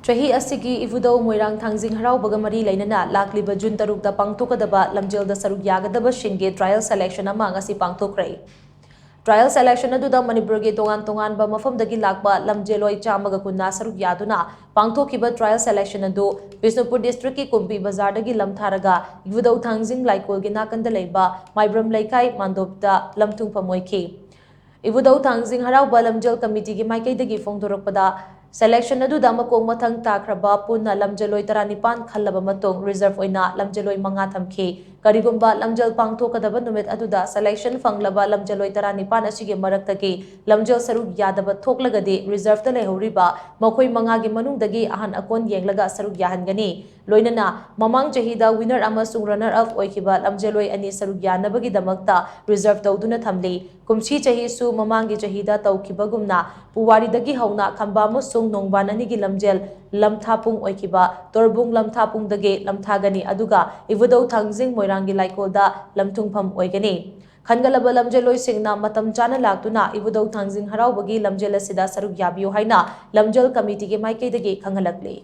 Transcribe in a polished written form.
Chahi asigi ivudo moirang thangjing haraubaga mari lainana lakliba June 3 da pangthokadaba lamjelda saruk yagadaba shinge trial selection ama ngasi pangthokrai. Trial selection aduda Manipur gi tongan ba mafamdagi lakba lamjeloi chamaga kunna saruk yaduna pangthokiba trial selection adu Bisnupur district ki Kumpi bazar dagi lamtharaga ivudo thangjing laikol gi nakanda leiba Maibram Laikai Mandopda lamthung pamoiki. Ivudo thangjing harauba lamjel committee gi maikai dagi fongdorakpada Selection adu dama kong mathang takraba punna lamjaloi taranipan khallaba matung reserve oina lamjaloi manga thamki karigumba lamjal pangthokadaba numit aduda selection fanglaba lamjaloi taranipan asige maraktagi lamjal saruk yadaba thoklagadi reserve ta lehoriba makhoi manga gi manungdagi ahan akon yenglaga saruk yahangani loinana mamang jahida winner amasung runner up oikiba lamjaloi ani saruk yanabagi damakta reserve tawduna thamli kumsi jahi su mamangi jahida tawkibagumna puwaridagi hauna khamba sung nongbanani gi lamjel lamthapung oikiba torbung lamthapung dage lamthagani aduga ivudo thangjing moirangi laikolda lamthungpham oigani khangalaba lamjeloi singna matam chana laktuna ivudo thangjing haraubagi lamjel asida saruk yabiyo haina lamjel committee ge maikei dage khangalakle